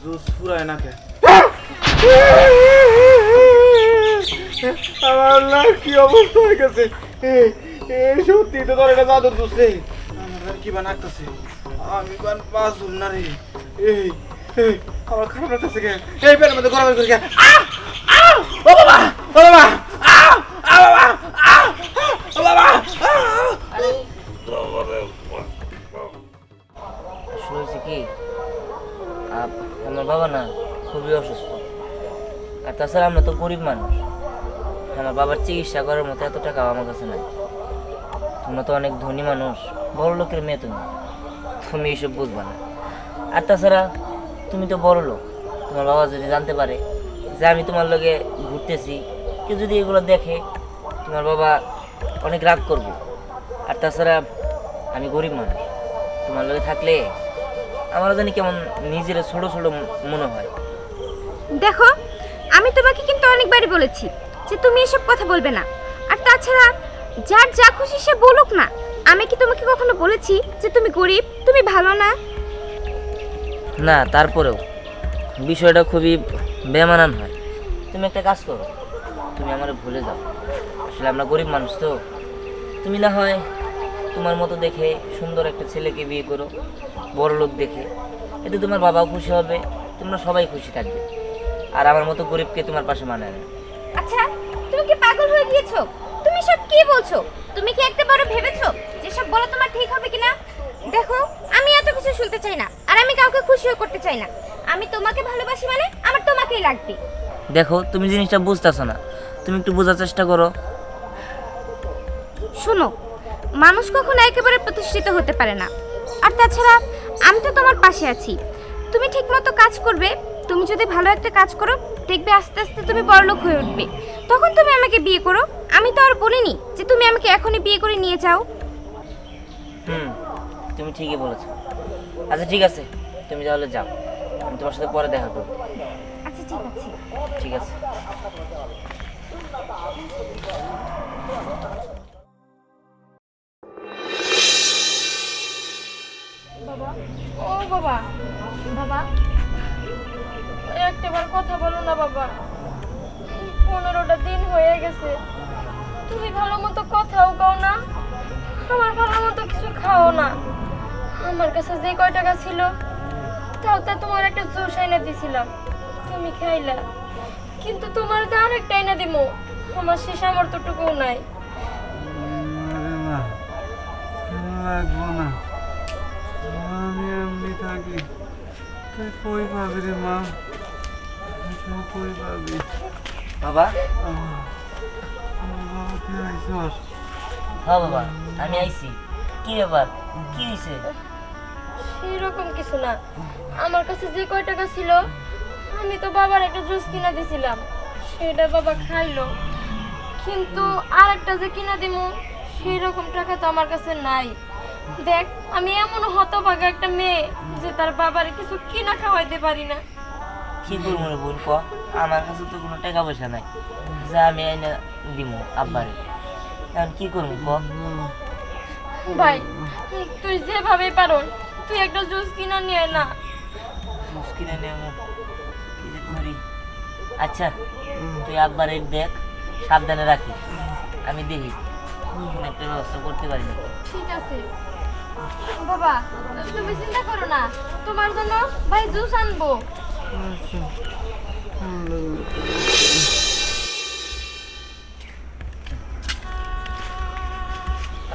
Juice ফুরায় না কে? আমার না কি অবস্থা হয়ে গেছে। সত্যি তো তোর এটা জাদুর জুস রে। আমার কি বানাকতেছে? আমি বাঁচুম না রে। এই এই, আমার খারাপ লাগতেছে কে? এই পেটের মধ্যে গরম করে কে? ও বাবা, ও বাবা, আ বাবা, ও বাবা। শুনেছি কি আমার বাবা না খুবই অসুস্থ, আর তাছাড়া আমরা তো গরিব মানুষ, আমার বাবার চিকিৎসা করার মতো এত টাকা আমার কাছে নাই। তোমরা তো অনেক ধনী মানুষ, বড় লোকের মেয়ে, তুমি এইসব বুঝবা না। আর তাছাড়া তুমি তো বড় লোক, তোমার বাবা যদি জানতে পারে যে আমি তোমার লগে ঘুরতেছি, কেউ যদি এগুলো দেখে তোমার বাবা অনেক রাগ করবে। আর তাছাড়া আমি গরিব মানুষ, তোমার লগে থাকলে আমারও জানি কেমন নিজের ছোট ছোট মনে হয়। দেখো, আমি তোমাকে কিন্তু অনেকবারই বলেছি যে তুমি এসব কথা বলবে না। আর তাছাড়া যার যা খুশি সে বলুক না। আমি কি তোমাকে কখনো বলেছি যে তুমি গরিব, তুমি ভালো না? না, তারপরেও বিষয়টা খুবই বেমানান হয়। তুমি একটা কাজ করো, তুমি আমার ভুলে যাও। আসলে আমরা গরিব মানুষ তো, তুমি না হয় তোমার মতো দেখে সুন্দর একটা ছেলেকে বিয়ে করো, বড় লোক দেখে, এতে তোমার বাবাও খুশি হবে, তোমরা সবাই খুশি থাকবে। আর আমার মতো গরিবকে তোমার পাশে মানায় না। আচ্ছা, তুমি কি পাগল হয়ে গিয়েছো? তুমি সব কি বলছো? তুমি কি একটা বড় ভেবেছো যে সব বলা তোমার ঠিক হবে কিনা? দেখো, আমি এত কিছু শুনতে চাই না, আর আমি কাউকে খুশিও করতে চাই না। আমি তোমাকে ভালোবাসি মানে আমার তোমাকেই লাগবে। দেখো, তুমি জিনিসটা বুঝতেছো না, তুমি একটু বোঝার চেষ্টা করো। শোনো, মানুষ কখনো একেবারে প্রতিষ্ঠিত হতে পারে না। আর তাছাড়া আমি তো তোমার পাশে আছি। তুমি ঠিকমতো কাজ করবে, তুমি যদি ভালো একটা কাজ করো, দেখবে আস্তে আস্তে তুমি বড়লোক হয়ে উঠবে। তখন তুমি আমাকে বিয়ে করো। আমি তো আর বলিনি যে তুমি আমাকে এখনই বিয়ে করে নিয়ে যাও। তুমি ঠিকই বলেছো। আচ্ছা ঠিক আছে, তুমি তাহলে যাও, আমি তোমার সাথে পরে দেখা করবো। আচ্ছা ঠিক আছে। ঠিক আছে। বাবা, ও বাবা, বাবা, একটাবার কথা বলো না বাবা। 15টা দিন হয়ে গেছে, তুমি ভালো মতো কথাও কও না, আমার ভালো মতো কিছু খাও না। আমার কাছে যে কয় টাকা ছিল তাও তা তোমার একটা জুস এনে দিছিলাম, তুমি খাইলা। কিন্তু তোমার যে আরেকটা এনে দিমু, আমার সে সামর্থ্যটুকুও নাই। আরে মা, লাগবো না, আমি এমনি থাকি। তুই কই পাবি রে মা? তুই কই পাবি? বাবা, বাবা, তুই আইসস? হ্যাঁ বাবা, আমি আইছি। কি ব্যাপার, কি হয়েছে? সেরকম কিছু না, আমার কাছে যে কয় টাকা ছিল আমি তো বাবার একটা জুস কিনে দিছিলাম, সেটা বাবা খাইলো। কিন্তু আর একটা যে কিনে দিমু সেই রকম টাকা তো আমার কাছে নাই। দেখ, আমি এমন হতভাগা একটা মেয়ে যে তার বাবার কিছু কিনা খাওয়াইতে পারি না। কি করবো রে বোন, ক? আমার কাছে তো কোনো টাকা পয়সা নাই যে আমি আইনা দিমু আব্বারে। এখন কি করবো ক? ভাই, তুই যেভাবে পারো তুই একটা জুস কিনে নিয়ে আয় না। জুস কিনে নেবো, কি যে করি। আচ্ছা, তুই আব্বারে দেখ, সাবধানে রাখিস, আমি দেখি কোনো একটা ব্যবস্থা করতে পারি না। ঠিক আছে বাবা, তুমি চিন্তা করো না, তোমার জন্য ভাই জুস আনবো।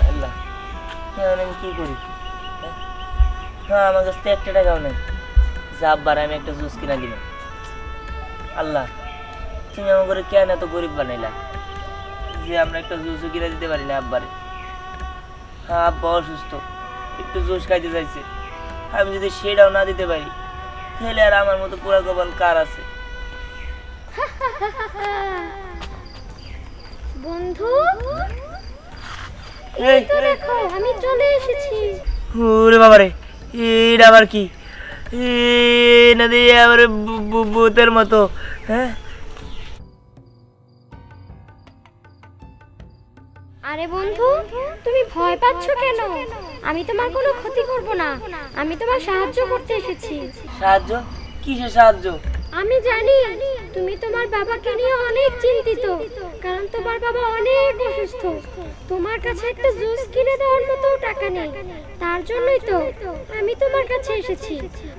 আল্লাহ, এখন আমি কি করি? হ্যাঁ, আমার কাছে তো একটা টাকাও নেই যে আব্বার আমি একটা জুস কিনা দিব। আল্লাহ, তুমি আমার করে কেন এত গরিব বানাইলা যে আমরা একটা জুসও কিনে দিতে পারি না আব্বারে? হ্যাঁ, আব্বা অসুস্থ, একটু জুস খাইতে চাইছে, আমি যদি সেটাও না দিতে পারি তাহলে আর আমার মতো পুরা কপাল কার আছে? বন্ধু, এই তো দেখো আমি চলে এসেছি। ওরে বাবারে, এটা আবার কি? এ না দিয়ে আবার ভূতের মতো। হ্যাঁ, আরে বন্ধু, তুমি ভয় পাচ্ছ কেন? আমি তোমার কোনো ক্ষতি করব না, আমি তোমার সাহায্য করতে এসেছি। সাহায্য? কিসের সাহায্য? আমি জানি তুমি তোমার বাবাকে নিয়ে অনেক চিন্তিত, কারণ তোমার বাবা অনেক অসুস্থ। তোমার কাছে একটা জুস কিনে দেওয়ার মতো টাকা নেই, তার জন্যই তো আমি তোমার কাছে এসেছি।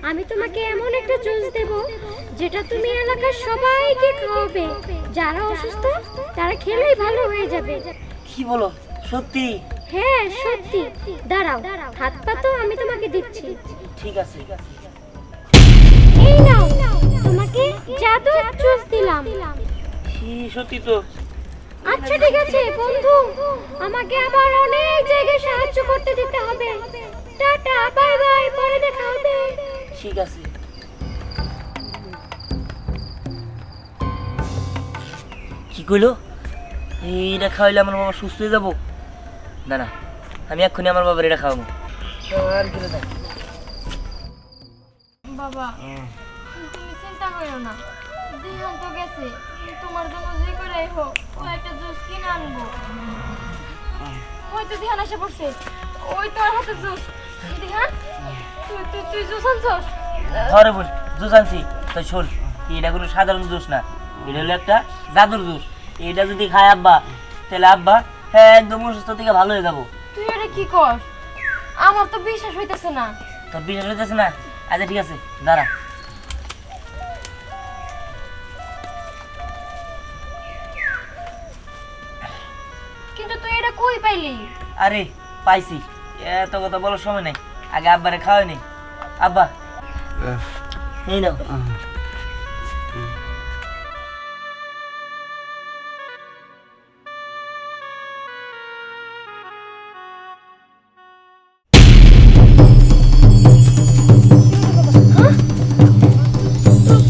আমি তোমাকে এমন একটা জুস দেব যেটা তুমি এলাকার সবাইকে খাওয়াবে। যারা অসুস্থ তারা খেলেই ভালো হয়ে যাবে। কি বলো, সত্যি? হ্যাঁ সত্যি। দাঁড়াও, হাত পা তো আমি তোমাকে দিচ্ছি। ঠিক আছে। এই নাও, তোমাকে জাদু জুস দিলাম। কি সত্যি তো? আচ্ছা ঠিক আছে বন্ধু, আমাকে আবার অনেক জায়গায় সাহায্য করতে দিতে হবে। টাটা, বাই বাই, পরে দেখা হবে। ঠিক আছে। কি কইলো? এইটা খাওয়াইলে আমার বাবা সুস্থ হয়ে যাবো? না না, আমি এক্ষুনি আমার বাবার এটা খাওয়াবো। আর কি রে? বাবা তুমি চিন্তা করো না, দিহান তো গেছে, তোমার জন্য যে করেই হোক ও একটা জুস কিনে আনবো। হয়তো দিহান এসে পড়ছে, ওই তোর হাতে জুস। দিহান তুই জুস আনছস? ধরে বল, জুস আনছি। তো শোন, এটা কোনো সাধারণ জুস না, এটা হলো একটা জাদুর জুস। এটা যদি খায় আব্বা, তাহলে আব্বা হ্যাঁ একদম অসুস্থ থেকে ভালো হয়ে যাবো। তুই এটা কি কর? আমার তো বিশ্বাস হইতেছে না। তোর বিশ্বাস হইতেছে না? আচ্ছা ঠিক আছে, দাঁড়া। কিন্তু তুই এটা কই পাইলি? আরে পাইছি, এত কথা বলার সময় নেই, আগে আব্বারে খাওয়াই নি। আব্বা এই নাও।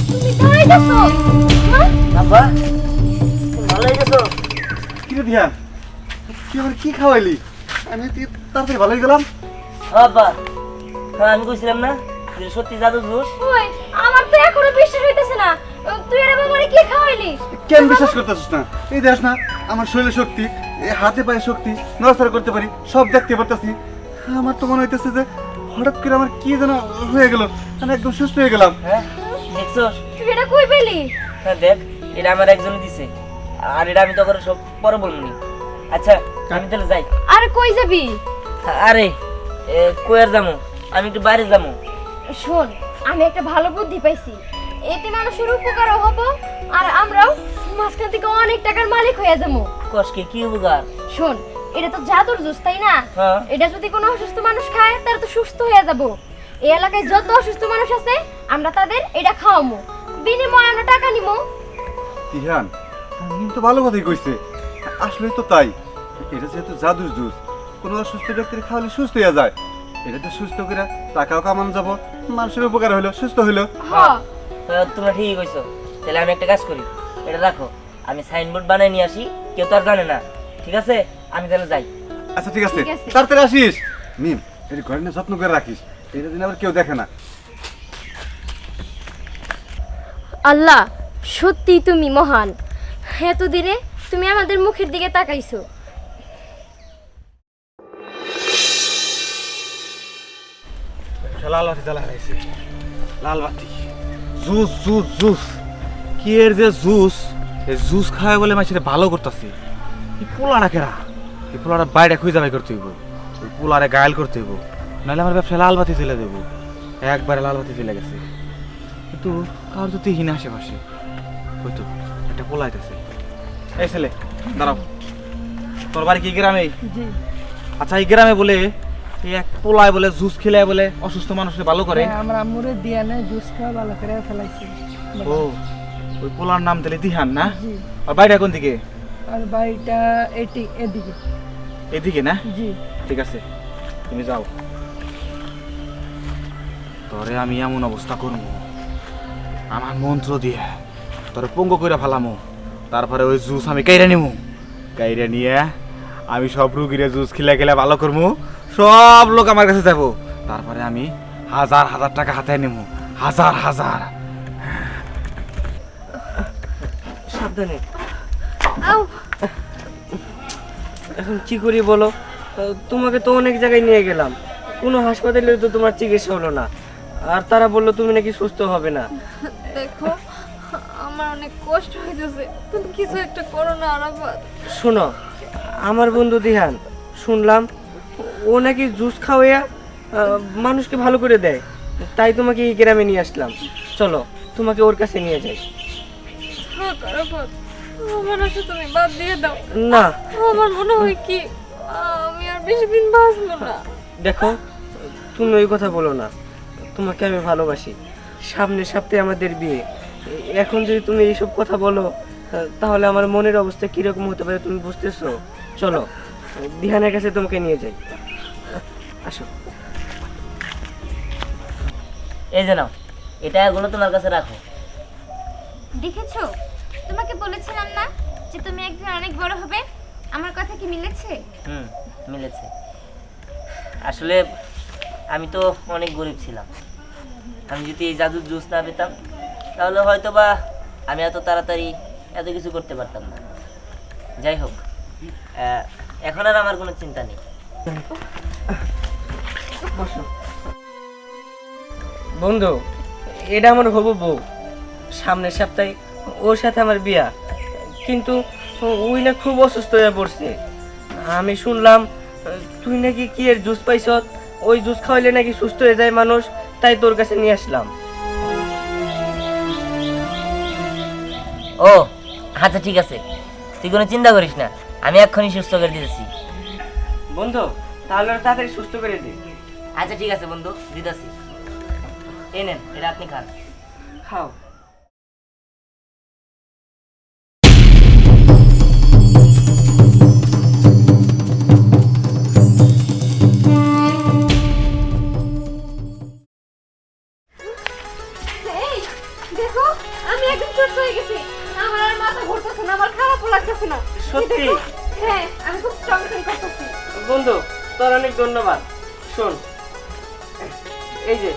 তুমি দাঁড়াই গেছো? হ্যাঁ? আব্বা তুমি ভালো হয়ে গেছো? কি রে ধ্যান, তুই আমার কি খাওয়াইলি? আমি তাড়াতাড়ি ভালো হয়ে গেলাম। আব্বা হ্যাঁ আমি কইছিলাম না যে সত্যি জাদু জুস? ওই আমার তো এখনো বিশ্বাস হইতেছে না, তুই এটা বাবারে কি খাওয়াইলি? কেন বিশ্বাস করতেছিস না? এই দেখ না, আমার শরীরে শক্তি, এই হাতে পায়ে শক্তি, নড়াচড়া করতে পারি, সব দেখতে পারতাছি। আমার তো মনে হইতেছে যে হঠাৎ করে আমার কি যেন হয়ে গেল, আমি একদম সুস্থ হয়ে গেলাম। হ্যাঁ দেখছো? তুই এটা কই পেলি? হ্যাঁ দেখ, এটা আমার একজনই দিছে, আর এটা আমি তখন সব পরে বলবনি। আচ্ছা আমি তাহলে যাই। আরে কই যাবি? আরে কই আর যাবো, আমি একটু বাইরে যাবো। শোন, আমি একটা ভালো বুদ্ধি পাইছি, এতে মানুষের উপকারও হবো আর আমরাও মাঝখান থেকে অনেক টাকার মালিক হয়ে যাবো। কষ্টকে কি উপকার? শোন, এটা তো জাদুর জুস তাই না? হ্যাঁ। এটা যদি কোনো অসুস্থ মানুষ খায় তারা তো সুস্থ হয়ে যাবো। এই এলাকায় যত অসুস্থ মানুষ আছে আমরা তাদের এটা খাওয়াবো, বিনিময়ে আমরা টাকা নিবো। ধ্যান, তো ভালো কথাই কইছে, আসলে তো তাই। এটা যেহেতু জাদুর জুস, কোনো অসুস্থ ব্যক্তির খাওয়ালে সুস্থ হয়ে যায়। এটা তো সুস্থ করে টাকাও কামানো যাবো, মানুষের উপকার হইলো, সুস্থ হইলো। হ্যাঁ তোমরা ঠিকই কইছো। তাহলে আমি একটা কাজ করি, এটা রাখো, আমি সাইনবোর্ড বানাই নিয়ে আসি, কেউ তো আর জানে না। ঠিক আছে, আমি তাহলে যাই। আচ্ছা ঠিক আছে, ঠিক আছে। তাড়াতাড়ি আসিস। মিম, এটা ঘরে নিয়ে যত্ন করে রাখিস, এটা দিন আবার কেউ দেখে না। আল্লাহ, সত্যি তুমি মহান। এতদিনে তুমি আমাদের মুখের দিকে তাকাইছো। লাল বাতি জ্বালা হারাইছে, লাল বাতি। জুস জুস জুস, কি এর যে জুস, এই জুস খাওয়া বলে মানুষের ভালো করতেছে। এই পোলাটা কেরা, এই পোলাটা বাইরে খুঁজে বাই করতে হইব, ওই পোলারে গায়েল করতে হইব, নাহলে আমার ব্যবসায় লাল বাতি জ্বেলে দেবো। একবারে লাল বাতি জ্বেলে গেছে, কিন্তু কারোর তো দেখি না আশেপাশে। হয়তো একটা পোলা আইতেছে। এই ছেলে দাঁড়াও, তোর বাড়ি কি গ্রামে? আচ্ছা, এই গ্রামে বলে এই এক পোলায় বলে জুস খেলে বলে অসুস্থ মানুষকে ভালো করে। আমরা আম্মুরে দিয়া না জুস খাওয়া ভালো করে ফেলাইছি। ও, ওই পোলার নাম তাহলে দিহান না? জি। আর বাড়িটা কোন দিকে? আর বাড়িটা এদিকে। এদিকে না? জি। ঠিক আছে, তুমি যাও। তোরে আমি এমন অবস্থা করবো, আমার মন্ত্র দিয়ে তোরে পঙ্গ করে ফেলামো, তারপরে ওই জুস আমি কাইরা নিমু, কাইরা নিয়ে আমি সব রুগীরে জুস খেলে খেলে ভালো করবো, সব লোক আমার কাছে যাবো, তারপরে আমি হাজার হাজার টাকা হাতে নেবো, হাজার হাজার। সাবধানে। আউ, এখন কি করি বলো? তোমাকে তো অনেক জায়গায় নিয়ে গেলাম, কোনো হাসপাতালে তো তোমার চিকিৎসা হলো না। আর তারা বললো তুমি নাকি সুস্থ হবে না। দেখো আমার অনেক কষ্ট হইতেছে, তুমি কিছু একটা করো না আরাফাত। শোনো, আমার বন্ধু দিহান, শুনলাম ও নাকি জুস খাওয়াইয়া মানুষকে ভালো করে দেয়, তাই তোমাকে এই গ্রামে নিয়ে আসলাম। চলো তোমাকে ওর কাছে নিয়ে যাই। থাক আরাফাত, আমার আশা তুমি বাদ দিয়ে দাও। না আমার মনে হয় কি আমি আর বেশি দিন বাঁচবো না। দেখো, তুমি ওই কথা বলো না, তোমাকে আমি ভালোবাসি। সামনের সপ্তাহে আমাদের বিয়ে, এখন যদি তুমি এইসব কথা বলো তাহলে আমার মনের অবস্থা কিরকম হতে পারে তুমি বুঝতেছো? চলো দিহানের কাছে তোমাকে নিয়ে যাই, আসো। এই যে নাও, এটা এগুলো তোমার কাছে রাখো। দেখেছো, তোমাকে বলেছিলাম না যে তুমি একদিন অনেক বড় হবে। আমার কথা কি মিলেছে? মিলেছে। আসলে আমি তো অনেক গরিব ছিলাম। আমি যদি এই জাদুর জুস না পেতাম তাহলে হয়তো বা আমি এত তাড়াতাড়ি এত কিছু করতে পারতাম না। যাই হোক, এখন আর আমার কোনো চিন্তা নেই। বন্ধু, এটা আমার হবু বউ। সামনের সপ্তাহে ওর সাথে আমার বিয়া, কিন্তু ওই না খুব অসুস্থ হয়ে পড়ছে। আমি শুনলাম তুই নাকি কি এর জুস পাইছ, ওই জুস খাওয়াইলে নাকি সুস্থ হয়ে যায় মানুষ, তাই তোর কাছে নিয়ে আসলাম। ও আচ্ছা, ঠিক আছে, তুই কোনো চিন্তা করিস না, আমি এক্ষুনি সুস্থ করে দিতেছি। বন্ধু, তাহলে ওর তাড়াতাড়ি সুস্থ করে দে। আচ্ছা ঠিক আছে বন্ধু, দিতেছি। এই নেন, এটা আপনি খান। খাও। এই দেখো, আমি একদম সুস্থ হয়ে গেছি। আমার আর মাথা ঘুরতেছে না, আমার খারাপও লাগতেছে না। সত্যি? হ্যাঁ, আমি খুব স্ট্রং ফিল করতেছি। বন্ধু, তোর অনেক ধন্যবাদ। শোন, এই যে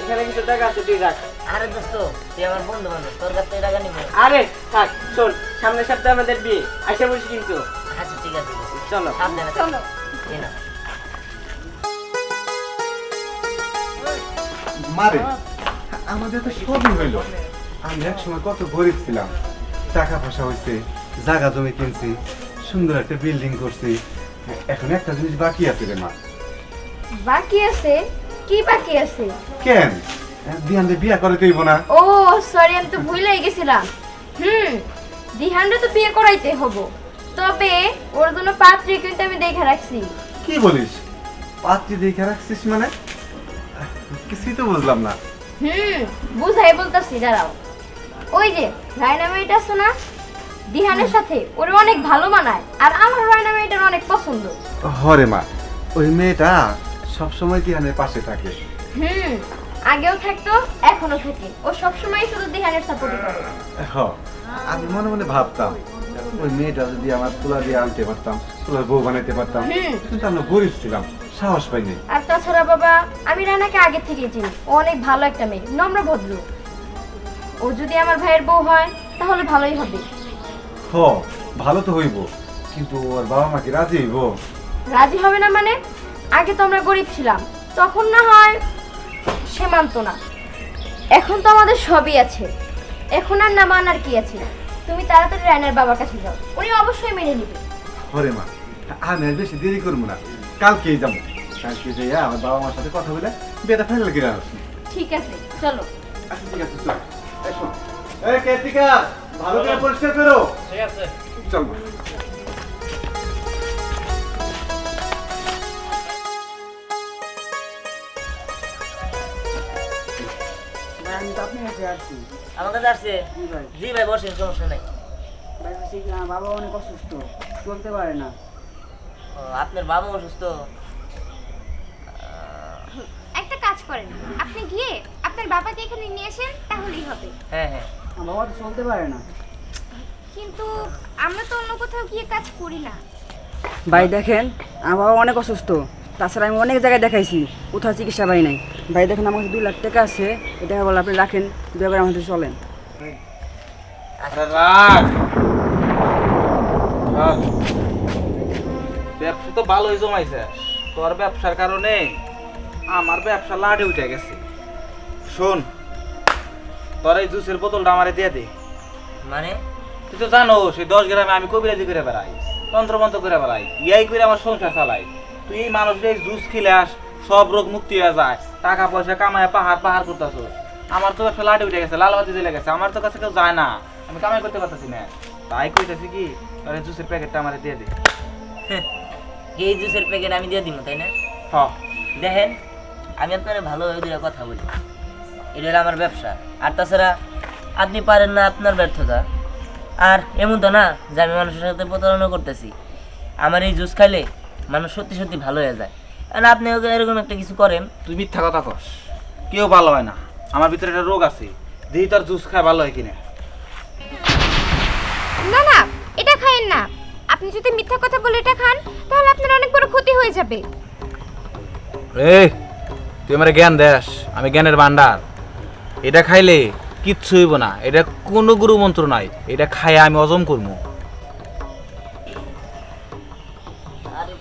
এখানে কিছু টাকা আছে, তুই রাখ। আরে দোস্ত, তুই আমার বন্ধু মানুষ, তোর কাছ থেকে টাকা নিবো। আরে থাক, শোন, সামনের সপ্তাহে আমাদের বিয়ে, আশা বলছি কিন্তু। আচ্ছা ঠিক আছে, চলো। সাবধানে থাক। চলো। এই নাও। মারে আমাদের তো সবই হইলো। আমরা এক সময় কত গরিব ছিলাম, টাকা পয়সা হয়েছে, জায়গা জমি কিনছি, সুন্দর একটা বিল্ডিং করছি। এখন একটা জিনিস বাকি আছে রে মা। বাকি আছে? কি বাকি আছে? কেন দিহানদের বিয়া করে কইব না? ও সরি, আমি তো ভুলেই গেছিলাম। দিহানরে তো বিয়ে করাইতে হবো, তবে ওর জন্য পাত্রী কিন্তু আমি দেখে রাখছি। কি বলিস? পাত্রী দেখে রাখছিস মানে? কিছুই তো বুঝলাম না। বুঝাই বলতেছি, দাঁড়াও। ওই যে রায়না মেয়েটা আছে না, দিহানের সাথে ওর অনেক ভালো মানায়, আর আমার রায়না মেয়েটার অনেক পছন্দ। হরে মা, ওই মেয়েটা সবসময় দিহানের পাশে থাকে। আগেও থাকতো, এখনো থাকে। ও সবসময় শুধু দিহানের সাপোর্ট করে। হ, আমি মনে মনে ভাবতাম ওই মেয়েটা যদি আমার তুলা দিয়ে আনতে পারতাম, তুলার বউ বানাইতে পারতাম, কিন্তু আমরা গরিব ছিলাম, সাহস পাইনি। আর তাছাড়া বাবা, আমি রায়নাকে আগে থেকে চিনি। ও অনেক ভালো একটা মেয়ে, নম্র ভদ্র। ও যদি আমার ভাইয়ের বউ হয় তাহলে ভালোই হবে। হ, ভালো তো হইব, কিন্তু ওর বাবা মা কি রাজি হইব? রাজি হবে না মানে? আগে তো আমরা গরিব ছিলাম, তখন না হয় সে মানতো না। এখন তো আমাদের সবই আছে, এখন আর না মানার কি আছে? তুমি তাড়াতাড়ি রায়নার বাবার কাছে যাও, উনি অবশ্যই মেনে নেবে। হরে মা, আমি আর বেশি দেরি করবো না, কালকেই যাবো। কালকে যাইয়া আমার বাবা মার সাথে কথা বলে বিয়েটা ফাইনাল করে আসবো। ঠিক আছে, চলো। আচ্ছা ঠিক আছে, চল। এই শোন, এই কেতিকা, ভালো করে পরিষ্কার করো। ঠিক আছে, চল। আমি তো আপনার কাছে আসছি। আমার কাছে আসছে? জি ভাই, বসেন, সমস্যা নাই। বাবা অনেক অসুস্থ, চলতে পারে না। ও, আপনার বাবা অসুস্থ? একটা কাজ করেন, আপনি গিয়ে আপনার বাবাকে এখানে নিয়ে আসেন, তাহলেই হবে। হ্যাঁ হ্যাঁ। বাবা তো চলতে পারে না। কিন্তু আমরা তো অন্য কোথাও গিয়ে কাজ করি না। ভাই দেখেন, আমার বাবা অনেক অসুস্থ, তাছাড়া আমি অনেক জায়গায় দেখাইছি, কোথাও চিকিৎসা পাই নাই। ভাই দেখেন, আমার কাছে 2 লাখ টাকা আছে, এই টাকা বলে আপনি রাখেন, দয়া করে আমাদের চলেন। আরে রাখ, ব্যবসা তো ভালোই জমাইছে। তোর ব্যবসার কারণে আমার ব্যবসা লাটে উঠে গেছে। শোন, তোর এই জুসের বোতলটা আমারে দিয়ে দে। মানে তুই তো জানো সেই 10 গ্রামে আমি কবিরাজি করে বেড়াই, তন্ত্রমন্ত্র করে বেড়াই, ইয়াই করে আমার সংসার চালাই। তুই এই মানুষের এই জুস খিলাস, সব রোগ মুক্তি হয়ে যায়, টাকা পয়সা কামায় পাহাড় পাহাড় করতেছ। আমার তো একটা লাঠি উঠে গেছে, লাল বাতি জ্বলে গেছে, আমার তো কাছে কেউ যায় না, আমি কামাই করতে পারতেছি না। তাই কইতেছি কি, তোর এই জুসের প্যাকেটটা আমারে দিয়ে দে। এই জুসের প্যাকেট আমি দিয়ে দিব, তাই না? হ, দেখেন, আমি আপনার ভালোভাবে দুটো কথা বলি, এটা হলো আমার ব্যবসা। আর তাছাড়া আপনি পারেন না, আপনার ব্যর্থতা। আর এমন তো না যে আমি মানুষের সাথে প্রতারণা করতেছি। আমার এই জুস খাইলে মানুষ সত্যি সত্যি ভালো হয়ে যায়। আর আপনি এরকম একটা কিছু করেন। তুই মিথ্যা কথা কস, কেউ ভালো হয় না। আমার ভিতরে একটা রোগ আছে, দিই তোর জুস খায় ভালো হয় কিনা। না না, এটা খায়েন না। আপনি যদি মিথ্যা কথা বলে এটা খান তাহলে আপনার অনেক বড় ক্ষতি হয়ে যাবে। এই তুই আমার জ্ঞান দেস, আমি জ্ঞানের ভান্ডার। এটা খাইলে কিচ্ছু হইব না, এটা কোনো গুরু মন্ত্র নাই, এটা খাইয়া আমি হজম করবো। আরে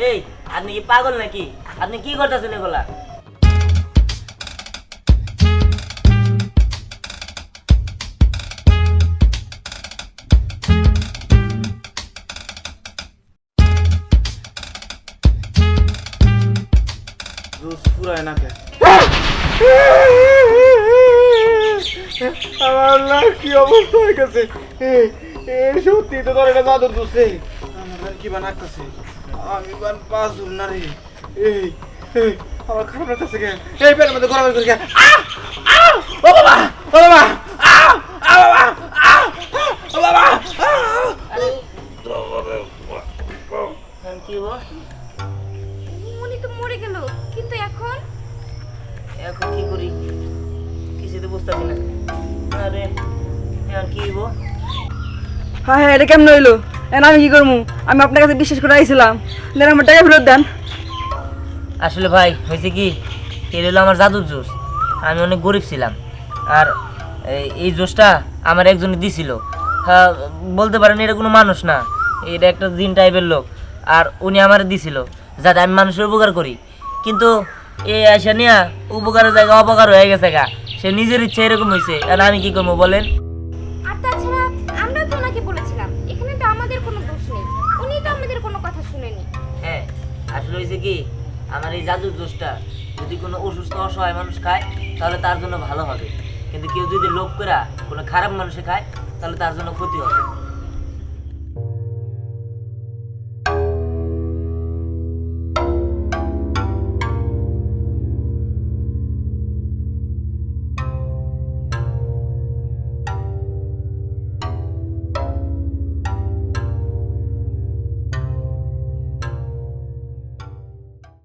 এই, আপনি কি পাগল নাকি? আপনি কি করতেছেন এগুলা? জুস পুরায় না কে? আমার না কি অবস্থা হয়ে গেছে। সত্যি তো তোর এটা জাদুর জুসে আমার কি বানাচ্ছে। আমি বাঁচুম না রে। এই এই, আমার খারাপ লাগতেছে কেন? এই পেটের মধ্যে গরম করে কেন? ও বাবা, ও বাবা, ও বাবা, ও বাবা। এখন কি হবো? উনি তো মরে গেল, কিন্তু এখন এখন কি করি কিছু তো বুঝতেছি না। আরে এখন কি হবো? হ্যাঁ হ্যাঁ, এটা কেমন হইলো? এখন আমি কি করবো? আমি আপনার কাছে বিশ্বাস করে আইছিলাম, দেন আমার টাকা ফেরত দেন। আসলে ভাই হয়েছে কি, এটা হলো আমার জাদুর জুস। আমি অনেক গরিব ছিলাম, আর এই জুসটা আমার একজনে দিছিল। হ্যাঁ, বলতে পারেন এটা কোনো মানুষ না, এটা একটা জিন টাইপের লোক। আর উনি আমার দিছিল যাতে আমি মানুষের উপকার করি। কিন্তু এই আসা নিয়ে উপকারের জায়গা অপকার হয়ে গেছে গা। সে নিজের ইচ্ছে এরকম হয়েছে, আর আমি কি করবো বলেন? আর তাছাড়া আমরা তো ওনাকে বলেছিলাম, এখানে তো আমাদের কোনো দোষ নেই, উনি তো আমাদের কোনো কথা শুনেনি। হ্যাঁ, আসলে হয়েছে কি, আমার এই জাদুর জুসটা যদি কোনো অসুস্থ অসহায় মানুষ খায় তাহলে তার জন্য ভালো হবে। কিন্তু কেউ যদি লোভ করে কোনো খারাপ মানুষে খায় তাহলে তার জন্য ক্ষতি হবে।